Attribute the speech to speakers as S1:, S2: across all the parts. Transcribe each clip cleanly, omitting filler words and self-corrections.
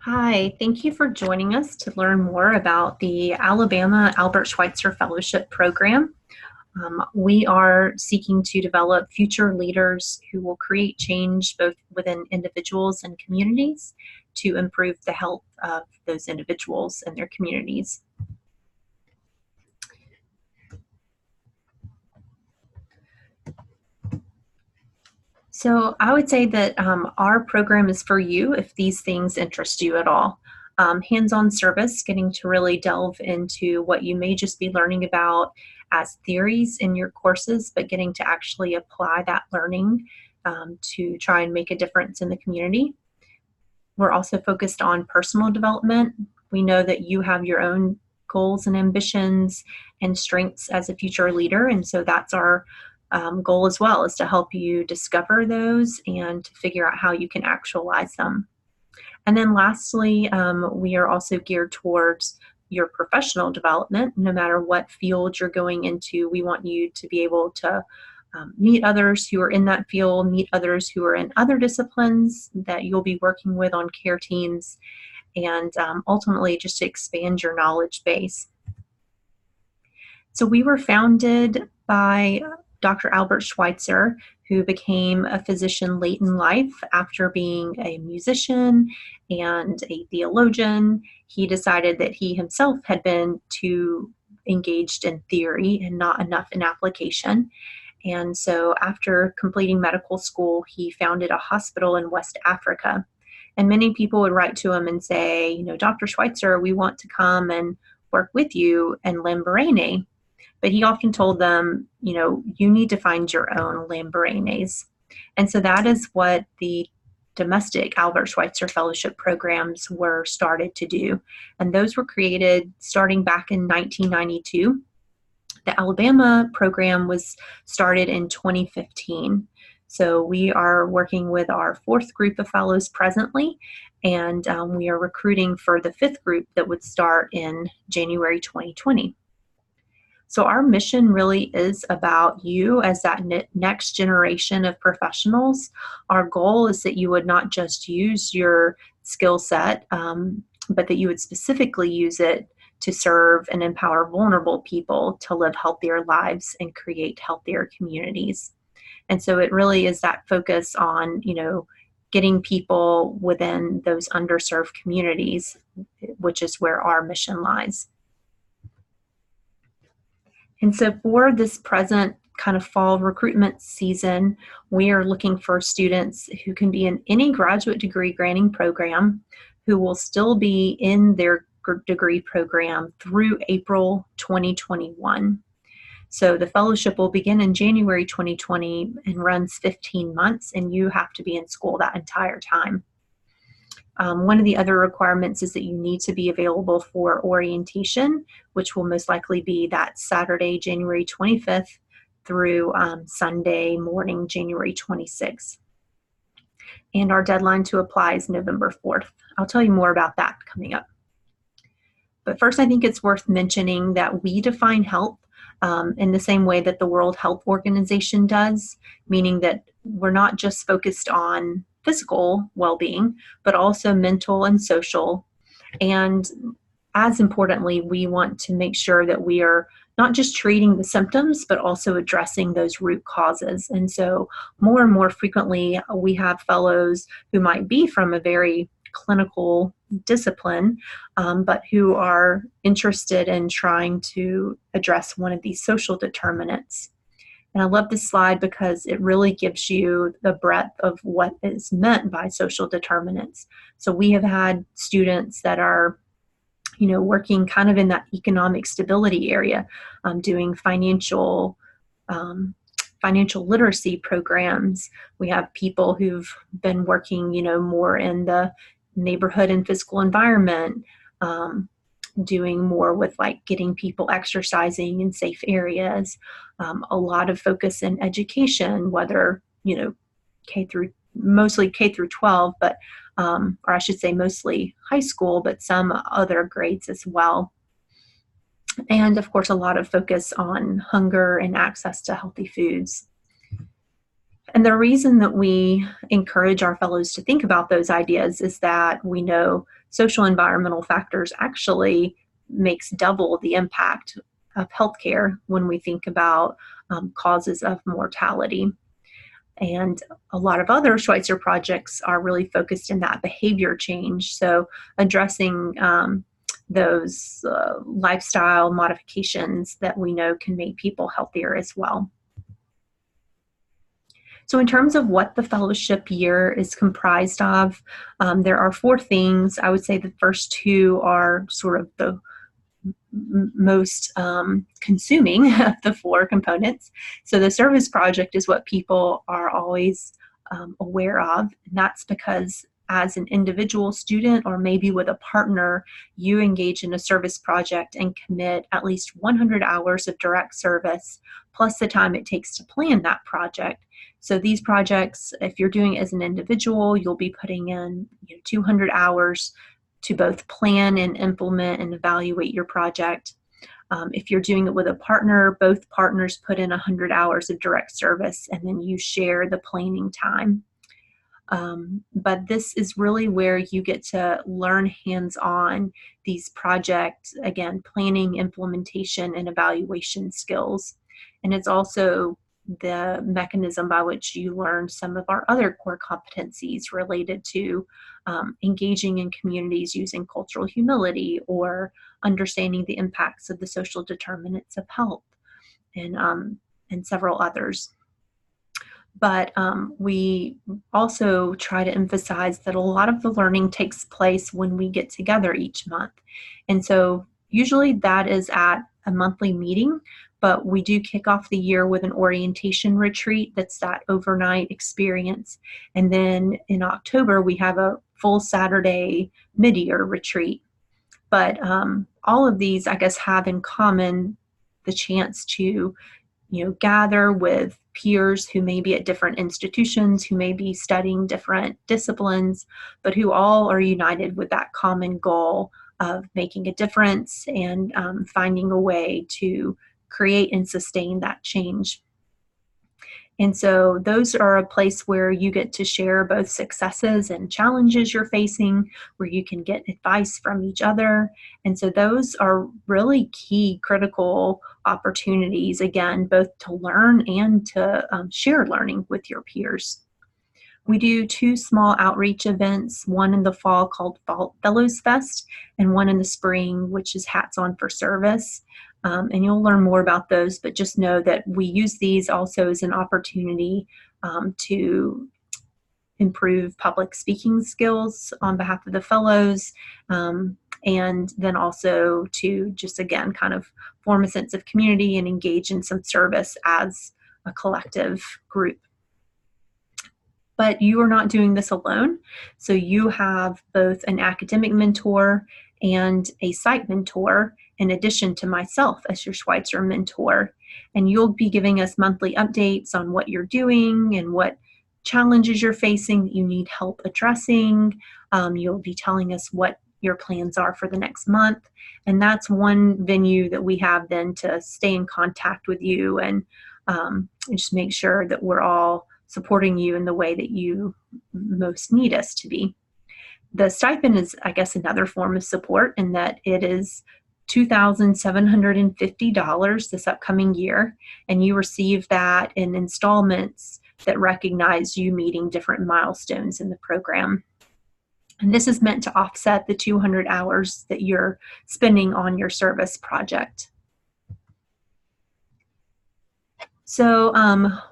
S1: Hi, thank you for joining us to learn more about the Alabama Albert Schweitzer Fellowship Program. We are seeking to develop future leaders who will create change both within individuals and communities to improve the health of those individuals and their communities. So I would say that our program is for you if these things interest you at all. Hands-on service, getting to really delve into what you may just be learning about as theories in your courses, but getting to actually apply that learning to try and make a difference in the community. We're also focused on personal development. We know that you have your own goals and ambitions and strengths as a future leader, and so that's our goal as well, is to help you discover those and to figure out how you can actualize them. And then lastly, we are also geared towards your professional development. No matter what field you're going into, we want you to be able to meet others who are in that field, meet others who are in other disciplines that you'll be working with on care teams, and ultimately just to expand your knowledge base. So we were founded by Dr. Albert Schweitzer, who became a physician late in life after being a musician and a theologian. He decided that he himself had been too engaged in theory and not enough in application. And so after completing medical school, he founded a hospital in West Africa. And many people would write to him and say, you know, Dr. Schweitzer, we want to come and work with you in Lamborghini. But he often told them, you know, you need to find your own Lamborghinis. And so that is what the domestic Albert Schweitzer Fellowship programs were started to do. And those were created starting back in 1992. The Alabama program was started in 2015. So we are working with our fourth group of fellows presently, and we are recruiting for the fifth group that would start in January 2020. So our mission really is about you as that next generation of professionals. Our goal is that you would not just use your skill set, but that you would specifically use it to serve and empower vulnerable people to live healthier lives and create healthier communities. And so it really is that focus on, you know, getting people within those underserved communities, which is where our mission lies. And so for this present kind of fall recruitment season, we are looking for students who can be in any graduate degree granting program, who will still be in their degree program through April 2021. So the fellowship will begin in January 2020 and runs 15 months, and you have to be in school that entire time. One of the other requirements is that you need to be available for orientation, which will most likely be that Saturday, January 25th through Sunday morning, January 26th. And our deadline to apply is November 4th. I'll tell you more about that coming up. But first, I think it's worth mentioning that we define health in the same way that the World Health Organization does, meaning that we're not just focused on physical well-being, but also mental and social. And as importantly, we want to make sure that we are not just treating the symptoms, but also addressing those root causes. And so more and more frequently, we have fellows who might be from a very clinical discipline, but who are interested in trying to address one of these social determinants. And I love this slide because it really gives you the breadth of what is meant by social determinants. So we have had students that are, you know, working kind of in that economic stability area, doing financial literacy programs. We have people who've been working, you know, more in the neighborhood and physical environment, doing more with like getting people exercising in safe areas, a lot of focus in education, whether, you know, mostly K through 12, but, or I should say mostly high school, but some other grades as well. And of course, a lot of focus on hunger and access to healthy foods. And the reason that we encourage our fellows to think about those ideas is that we know social environmental factors actually makes double the impact of healthcare when we think about causes of mortality. And a lot of other Schweitzer projects are really focused in that behavior change, so addressing those lifestyle modifications that we know can make people healthier as well. So in terms of what the fellowship year is comprised of, there are 4 things. I would say the first 2 are sort of the most consuming of the 4 components. So the service project is what people are always aware of, and that's because as an individual student or maybe with a partner, you engage in a service project and commit at least 100 hours of direct service plus the time it takes to plan that project. So these projects, if you're doing it as an individual, you'll be putting in 200 hours to both plan and implement and evaluate your project. If you're doing it with a partner, both partners put in 100 hours of direct service and then you share the planning time. But this is really where you get to learn hands-on these projects, again, planning, implementation, and evaluation skills. And it's also the mechanism by which you learn some of our other core competencies related to engaging in communities using cultural humility or understanding the impacts of the social determinants of health and several others. But we also try to emphasize that a lot of the learning takes place when we get together each month. And so usually that is at a monthly meeting, but we do kick off the year with an orientation retreat that's that overnight experience. And then in October, we have a full Saturday mid-year retreat. But all of these, I guess, have in common the chance to gather with peers who may be at different institutions, who may be studying different disciplines, but who all are united with that common goal of making a difference and finding a way to create and sustain that change. And so those are a place where you get to share both successes and challenges you're facing, where you can get advice from each other. And so those are really key, critical opportunities, again, both to learn and to share learning with your peers. We do 2 small outreach events, one in the fall called Fall Fellows Fest, and one in the spring, which is Hats On for Service. And you'll learn more about those, but just know that we use these also as an opportunity to improve public speaking skills on behalf of the fellows, and then also to just, again, kind of form a sense of community and engage in some service as a collective group. But you are not doing this alone. So you have both an academic mentor and a site mentor in addition to myself as your Schweitzer mentor. And you'll be giving us monthly updates on what you're doing and what challenges you're facing that you need help addressing. You'll be telling us what your plans are for the next month. And that's one venue that we have then to stay in contact with you and just make sure that we're all supporting you in the way that you most need us to be. The stipend is, I guess, another form of support in that it is $2,750 this upcoming year, and you receive that in installments that recognize you meeting different milestones in the program. And this is meant to offset the 200 hours that you're spending on your service project. So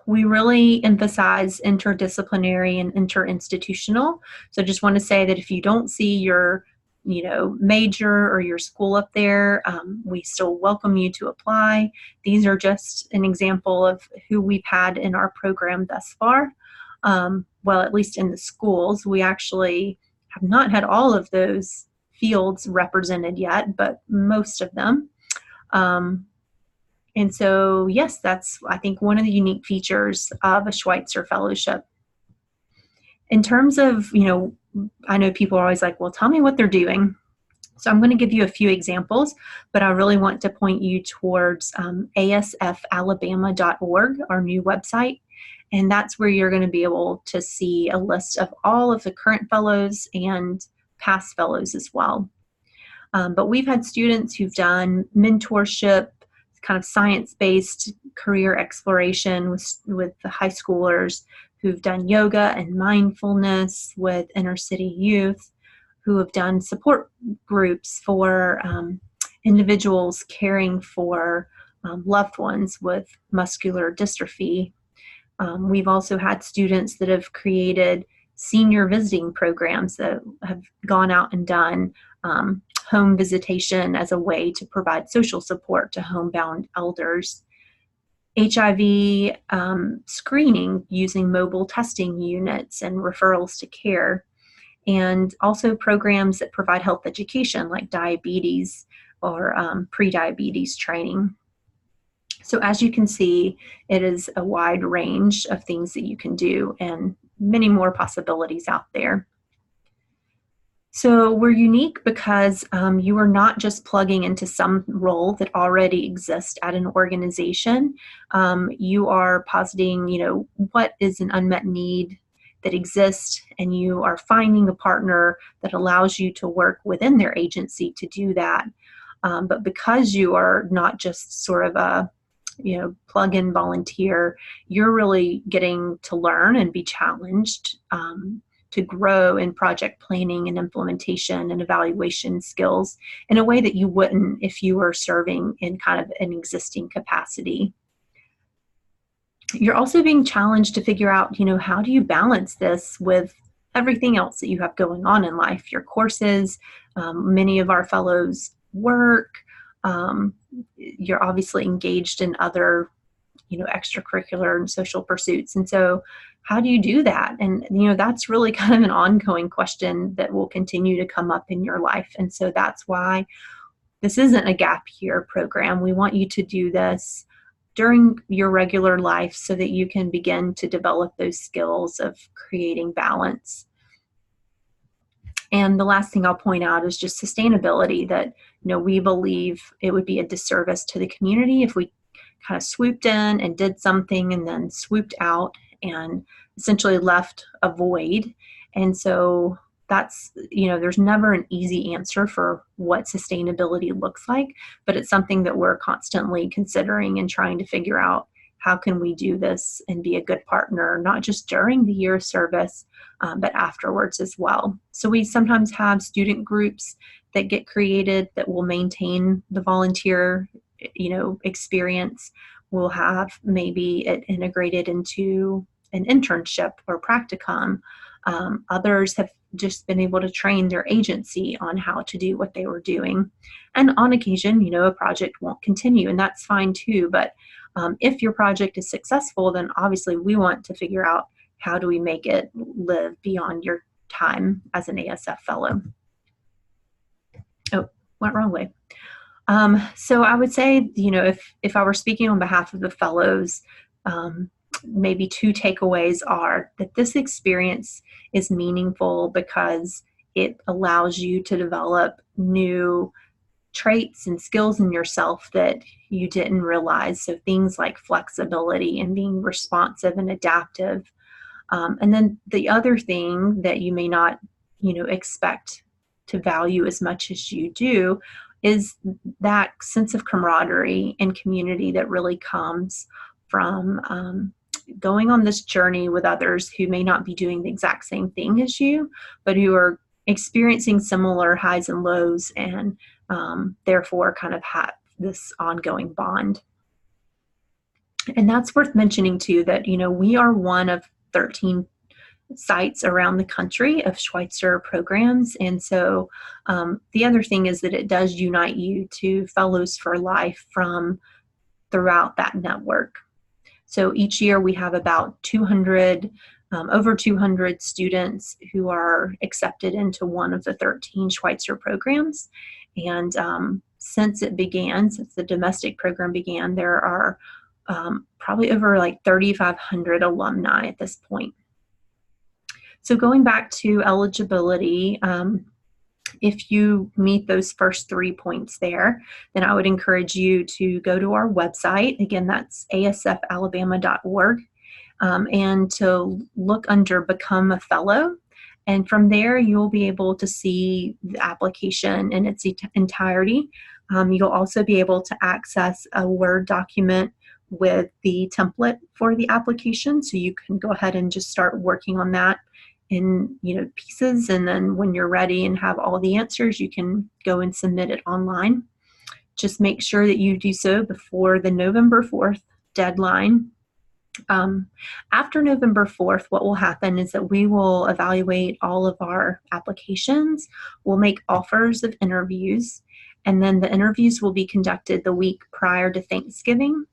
S1: we really emphasize interdisciplinary and interinstitutional. So just want to say that if you don't see your major or your school up there, we still welcome you to apply. These are just an example of who we've had in our program thus far. Well, at least in the schools, we actually have not had all of those fields represented yet, but most of them. And so, yes, that's, I think, one of the unique features of a Schweitzer Fellowship. In terms of, I know people are always like, well, tell me what they're doing. So I'm going to give you a few examples, but I really want to point you towards asfalabama.org, our new website. And that's where you're going to be able to see a list of all of the current fellows and past fellows as well. But we've had students who've done mentorship, kind of science-based career exploration with the high schoolers, who've done yoga and mindfulness with inner city youth, who have done support groups for individuals caring for loved ones with muscular dystrophy. We've also had students that have created senior visiting programs that have gone out and done home visitation as a way to provide social support to homebound elders. HIV screening using mobile testing units and referrals to care, and also programs that provide health education like diabetes or pre-diabetes training. So as you can see, it is a wide range of things that you can do and many more possibilities out there. So we're unique because you are not just plugging into some role that already exists at an organization. You are positing, what is an unmet need that exists, and you are finding a partner that allows you to work within their agency to do that. But because you are not just sort of a plug-in volunteer, you're really getting to learn and be challenged to grow in project planning and implementation and evaluation skills in a way that you wouldn't if you were serving in kind of an existing capacity. You're also being challenged to figure out, how do you balance this with everything else that you have going on in life, your courses, many of our fellows work, you're obviously engaged in other, extracurricular and social pursuits. And so how do you do that? And, that's really kind of an ongoing question that will continue to come up in your life. And so that's why this isn't a gap year program. We want you to do this during your regular life so that you can begin to develop those skills of creating balance. And the last thing I'll point out is just sustainability, that, we believe it would be a disservice to the community if we kind of swooped in and did something and then swooped out and essentially left a void. And so that's, there's never an easy answer for what sustainability looks like, but it's something that we're constantly considering and trying to figure out, how can we do this and be a good partner, not just during the year of service, but afterwards as well. So we sometimes have student groups that get created that will maintain the volunteer, experience. We'll have maybe it integrated into an internship or practicum. Others have just been able to train their agency on how to do what they were doing. And on occasion, a project won't continue, and that's fine too. But if your project is successful, then obviously we want to figure out, how do we make it live beyond your time as an ASF fellow? Oh, went wrong way. So I would say, if I were speaking on behalf of the fellows, maybe two takeaways are that this experience is meaningful because it allows you to develop new traits and skills in yourself that you didn't realize. So things like flexibility and being responsive and adaptive. And then the other thing that you may not, expect to value as much as you do is that sense of camaraderie and community that really comes from going on this journey with others who may not be doing the exact same thing as you, but who are experiencing similar highs and lows, and therefore kind of have this ongoing bond. And that's worth mentioning too, that, we are one of 13 sites around the country of Schweitzer programs. And so the other thing is that it does unite you to fellows for life from throughout that network. So each year we have about 200, over 200 students who are accepted into one of the 13 Schweitzer programs. And since the domestic program began, there are probably over like 3,500 alumni at this point. So going back to eligibility, if you meet those first 3 points there, then I would encourage you to go to our website. Again, that's asfalabama.org, and to look under Become a Fellow. And from there, you'll be able to see the application in its entirety. You'll also be able to access a Word document with the template for the application, so you can go ahead and just start working on that in pieces, and then when you're ready and have all the answers, you can go and submit it online. Just make sure that you do so before the November 4th deadline. After November 4th, what will happen is that we will evaluate all of our applications. We'll make offers of interviews, and then the interviews will be conducted the week prior to Thanksgiving.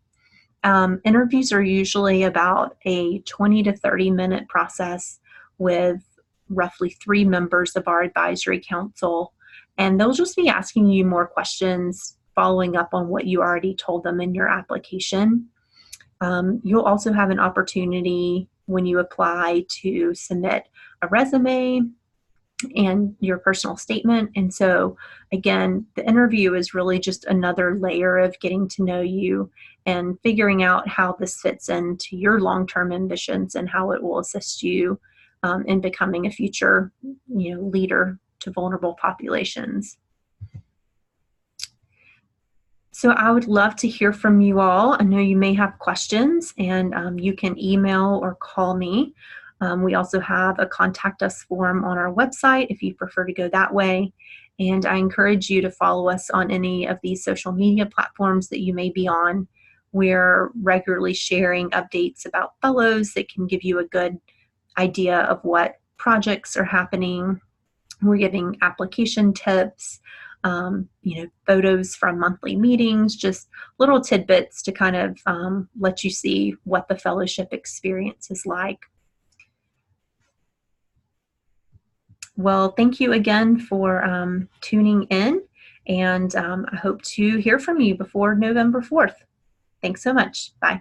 S1: Interviews are usually about a 20 to 30-minute process with roughly 3 members of our advisory council, and they'll just be asking you more questions, following up on what you already told them in your application. You'll also have an opportunity when you apply to submit a resume and your personal statement. And so again, the interview is really just another layer of getting to know you and figuring out how this fits into your long-term ambitions and how it will assist you in becoming a future leader to vulnerable populations. So I would love to hear from you all. I know you may have questions, and you can email or call me. We also have a contact us form on our website if you prefer to go that way. And I encourage you to follow us on any of these social media platforms that you may be on. We're regularly sharing updates about fellows that can give you a good idea of what projects are happening. We're giving application tips, photos from monthly meetings, just little tidbits to kind of let you see what the fellowship experience is like. Well, thank you again for tuning in, and I hope to hear from you before November 4th. Thanks so much. Bye.